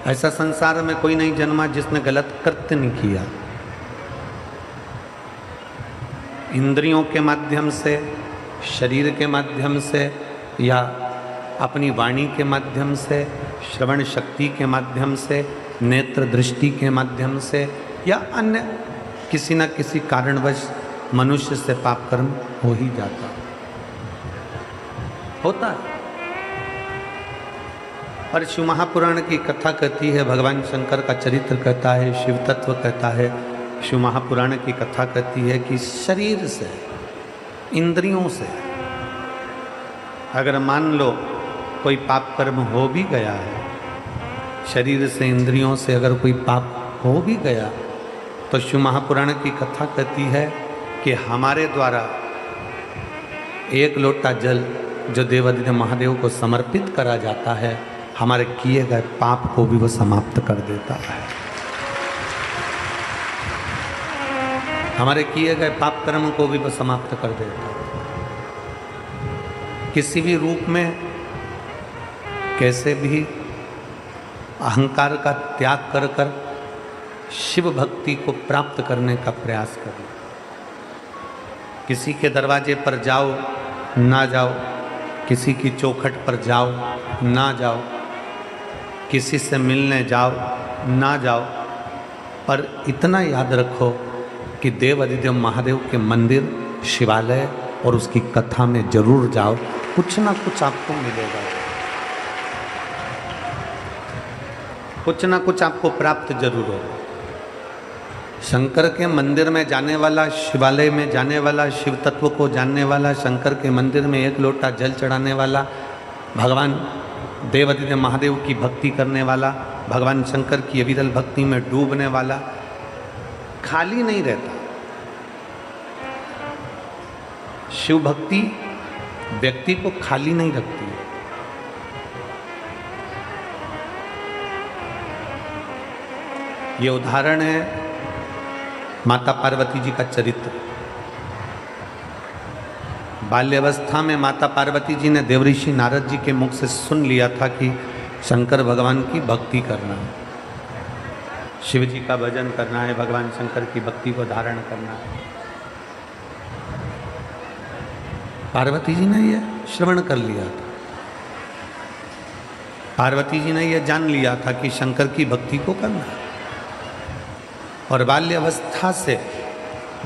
ऐसा संसार में कोई नहीं जन्मा जिसने गलत कृत्य नहीं किया। इंद्रियों के माध्यम से, शरीर के माध्यम से, या अपनी वाणी के माध्यम से, श्रवण शक्ति के माध्यम से, नेत्र दृष्टि के माध्यम से, या अन्य किसी न किसी कारणवश मनुष्य से पाप कर्म हो ही जाता होता है। और शिव महापुराण की कथा कहती है, भगवान शंकर का चरित्र कहता है, शिव तत्व कहता है, शिव महापुराण की कथा कहती है कि शरीर से, इंद्रियों से अगर मान लो कोई पाप कर्म हो भी गया है, शरीर से, इंद्रियों से अगर कोई पाप हो भी गया, तो शिव महापुराण की कथा कहती है कि हमारे द्वारा एक लोटा जल जो देवादिदेव महादेव को समर्पित करा जाता है, हमारे किए गए पाप को भी वो समाप्त कर देता है। हमारे किए गए पाप कर्म को भी वो समाप्त कर देता है। किसी भी रूप में, कैसे भी अहंकार का त्याग कर कर शिव भक्ति को प्राप्त करने का प्रयास करें। किसी के दरवाजे पर जाओ ना जाओ, किसी की चौखट पर जाओ ना जाओ, किसी से मिलने जाओ ना जाओ, पर इतना याद रखो कि देवादिदेव महादेव के मंदिर, शिवालय और उसकी कथा में जरूर जाओ, कुछ ना कुछ आपको मिलेगा, कुछ ना कुछ आपको प्राप्त जरूर होगा। शंकर के मंदिर में जाने वाला, शिवालय में जाने वाला, शिव तत्व को जानने वाला, शंकर के मंदिर में एक लोटा जल चढ़ाने वाला, भगवान देवादिदेव महादेव की भक्ति करने वाला, भगवान शंकर की अविरल भक्ति में डूबने वाला खाली नहीं रहता। शिव भक्ति व्यक्ति को खाली नहीं रखती है। ये उदाहरण है माता पार्वती जी का चरित्र। बाल्यावस्था में माता पार्वती जी ने देवऋषि नारद जी के मुख से सुन लिया था कि शंकर भगवान की भक्ति करना है, शिव जी का भजन करना है, भगवान शंकर की भक्ति को धारण करना है। पार्वती जी ने यह श्रवण कर लिया था, पार्वती जी ने यह जान लिया था कि शंकर की भक्ति को करना है। और बाल्यावस्था से,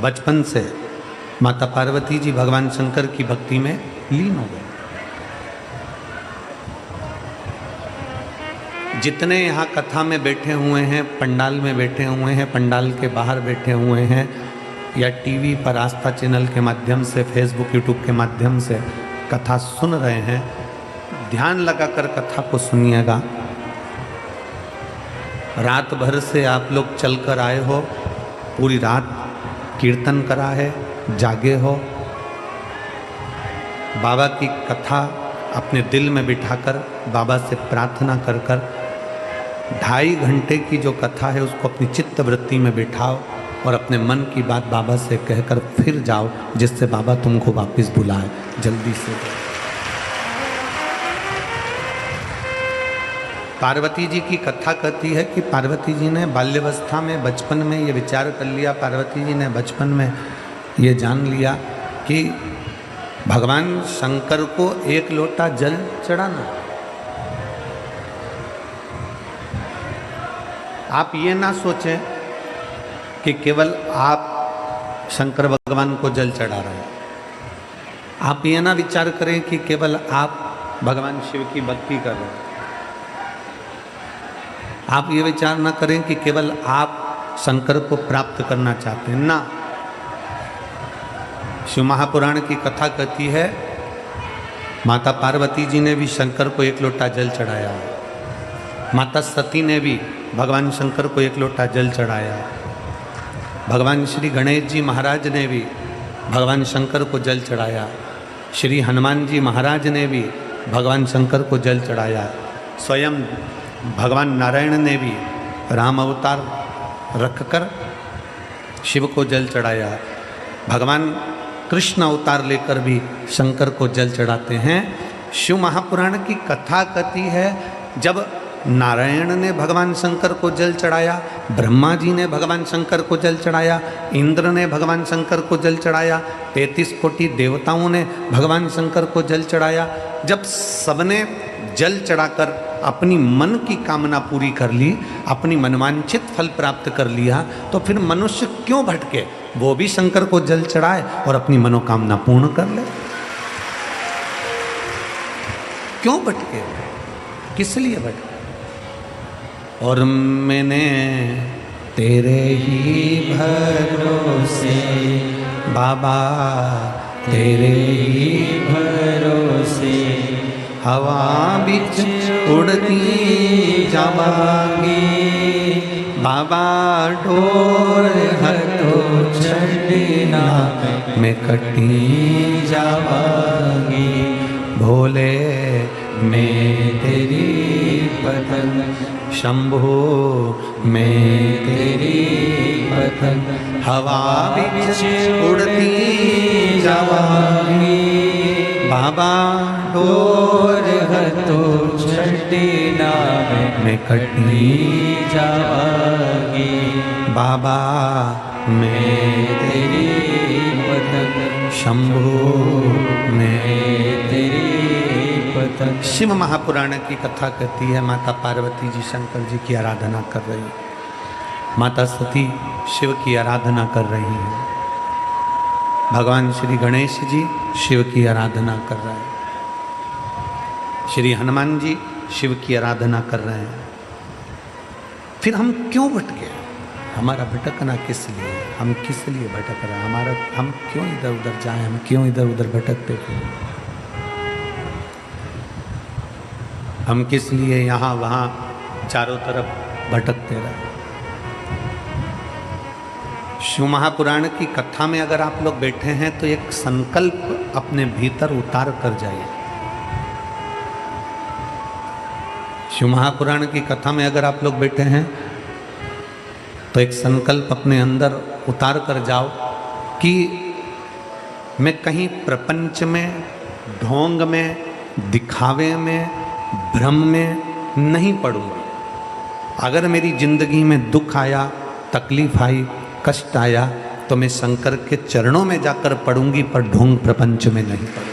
बचपन से माता पार्वती जी भगवान शंकर की भक्ति में लीन हो गए। जितने यहाँ कथा में बैठे हुए हैं, पंडाल में बैठे हुए हैं, पंडाल के बाहर बैठे हुए हैं, या टीवी पर आस्था चैनल के माध्यम से, फेसबुक यूट्यूब के माध्यम से कथा सुन रहे हैं, ध्यान लगाकर कथा को सुनिएगा। रात भर से आप लोग चलकर आए हो, पूरी रात कीर्तन करा है, जागे हो, बाबा की कथा अपने दिल में बिठाकर बाबा से प्रार्थना कर कर 2.5 घंटे की जो कथा है उसको अपनी चित्त वृत्ति में बिठाओ और अपने मन की बात बाबा से कहकर फिर जाओ, जिससे बाबा तुमको वापस बुलाए जल्दी से। पार्वती जी की कथा कहती है कि पार्वती जी ने बाल्यावस्था में, बचपन में ये विचार कर लिया, पार्वती जी ने बचपन में ये जान लिया कि भगवान शंकर को एक लोटा जल चढ़ाना। आप ये ना सोचें कि केवल आप शंकर भगवान को जल चढ़ा रहे हैं। आप ये ना विचार करें कि केवल आप भगवान शिव की भक्ति कर रहे हैं। आप ये विचार ना करें कि केवल आप शंकर को प्राप्त करना चाहते हैं, ना। शिव महापुराण की कथा कहती है माता पार्वती जी ने भी शंकर को एक लोटा जल चढ़ाया, माता सती ने भी भगवान शंकर को एक लोटा जल चढ़ाया, भगवान श्री गणेश जी महाराज ने भी भगवान शंकर को जल चढ़ाया, श्री हनुमान जी महाराज ने भी भगवान शंकर को जल चढ़ाया, स्वयं भगवान नारायण ने भी राम अवतार रखकर शिव को जल चढ़ाया, भगवान कृष्ण अवतार लेकर भी शंकर को जल चढ़ाते हैं। शिव महापुराण की कथा कहती है जब नारायण ने भगवान शंकर को जल चढ़ाया, ब्रह्मा जी ने भगवान शंकर को जल चढ़ाया, इंद्र ने भगवान शंकर को जल चढ़ाया, 33 कोटि देवताओं ने भगवान शंकर को जल चढ़ाया। जब सबने जल चढ़ाकर अपनी मन की कामना पूरी कर ली, अपनी मनवांछित फल प्राप्त कर लिया, तो फिर मनुष्य क्यों भटके? वो भी शंकर को जल चढ़ाए और अपनी मनोकामना पूर्ण कर ले। क्यों भटके? किस लिए भटके? और मैंने तेरे ही भरोसे बाबा, तेरे ही भरोसे हवा बिच उड़ती जावांगी बाबा, डोर हटो छड़ना मैं कटी जावांगी। भोले मैं तेरी पतंग, शंभो मैं तेरी पतंग, हवा बिच उड़ती जावांगी बाबा, डोर हटो छड़ना मैं कटी जावांगी बाबा, मैं तेरी पतंग, शंभो मैं तेरी पतंग। शिव महापुराण की कथा कहती है, माता पार्वती जी शंकर जी की आराधना कर रही है, माता सती शिव की आराधना कर रही है, भगवान श्री गणेश जी शिव की आराधना कर रहे हैं, श्री हनुमान जी शिव की आराधना कर रहे हैं। फिर हम क्यों भटके? हमारा भटकना किस लिए? हम किस लिए भटक रहे हैं? हम क्यों इधर उधर जाएं? हम क्यों इधर उधर भटकते फिर? हम किस लिए यहाँ वहाँ चारों तरफ भटकते रहे? शिव महापुराण की कथा में अगर आप लोग बैठे हैं तो एक संकल्प अपने भीतर उतार कर जाइए। शिव महापुराण की कथा में अगर आप लोग बैठे हैं तो एक संकल्प अपने अंदर उतार कर जाओ कि मैं कहीं प्रपंच में, ढोंग में, दिखावे में, भ्रम में नहीं पड़ूंगा। अगर मेरी जिंदगी में दुख आया, तकलीफ आई, कष्ट आया, तो मैं शंकर के चरणों में जाकर पड़ूंगी, पर ढोंग प्रपंच में नहीं पड़ूंगी।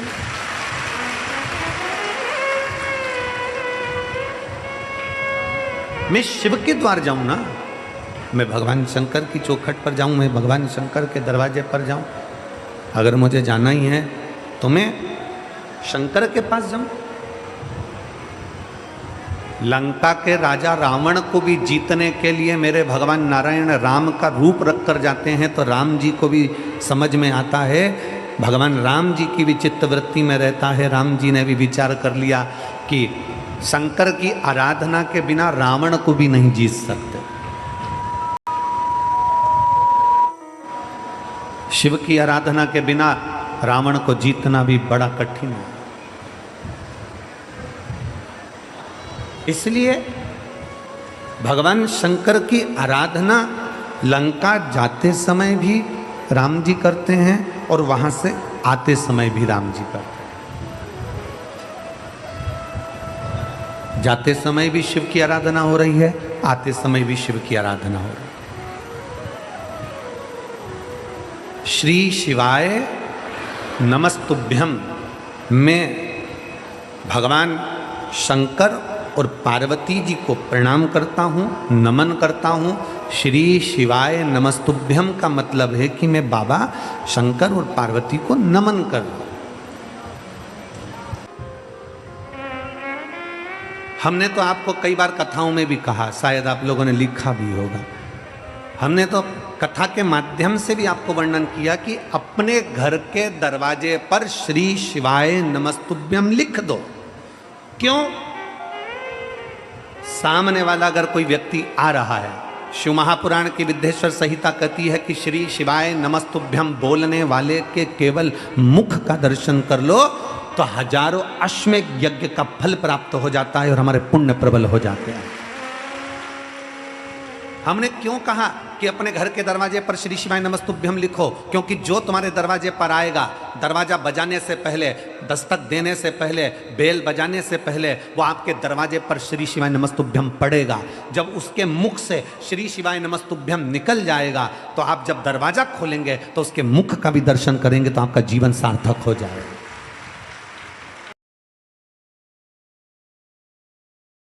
मैं शिव के द्वार जाऊं ना, मैं भगवान शंकर की चौखट पर जाऊं, मैं भगवान शंकर के दरवाजे पर जाऊं। अगर मुझे जाना ही है तो मैं शंकर के पास जाऊं। लंका के राजा रावण को भी जीतने के लिए मेरे भगवान नारायण राम का रूप रख कर जाते हैं, तो राम जी को भी समझ में आता है, भगवान राम जी की भी चित्तवृत्ति में रहता है। राम जी ने भी विचार कर लिया कि शंकर की आराधना के बिना रावण को भी नहीं जीत सकते। शिव की आराधना के बिना रावण को जीतना भी बड़ा कठिन है। इसलिए भगवान शंकर की आराधना लंका जाते समय भी राम जी करते हैं और वहां से आते समय भी राम जी करते हैं। जाते समय भी शिव की आराधना हो रही है, आते समय भी शिव की आराधना हो रही है। श्री शिवाय नमस्तुभ्यम में भगवान शंकर और पार्वती जी को प्रणाम करता हूँ, नमन करता हूँ। श्री शिवाय नमस्तुभ्यम का मतलब है कि मैं बाबा शंकर और पार्वती को नमन कर रहा हूँ। हमने तो आपको कई बार कथाओं में भी कहा, शायद आप लोगों ने लिखा भी होगा, हमने तो कथा के माध्यम से भी आपको वर्णन किया कि अपने घर के दरवाजे पर श्री शिवाय नमस्तुभ्यम लिख दो। क्यों? सामने वाला अगर कोई व्यक्ति आ रहा है, शिव महापुराण की विद्येश्वर संहिता कहती है कि श्री शिवाय नमस्तुभ्यम बोलने वाले के केवल मुख का दर्शन कर लो तो हजारों अश्वमेध यज्ञ का फल प्राप्त हो जाता है और हमारे पुण्य प्रबल हो जाते हैं। हमने क्यों कहा कि अपने घर के दरवाजे पर श्री शिवाय नमस्तुभ्यम लिखो? क्योंकि जो तुम्हारे दरवाजे पर आएगा, दरवाजा बजाने से पहले, दस्तक देने से पहले, बेल बजाने से पहले वो आपके दरवाजे पर श्री शिवाय नमस्तुभ्यम पड़ेगा। जब उसके मुख से श्री शिवाय नमस्तुभ्यम निकल जाएगा तो आप जब दरवाजा खोलेंगे तो उसके मुख का भी दर्शन करेंगे तो आपका जीवन सार्थक हो जाएगा।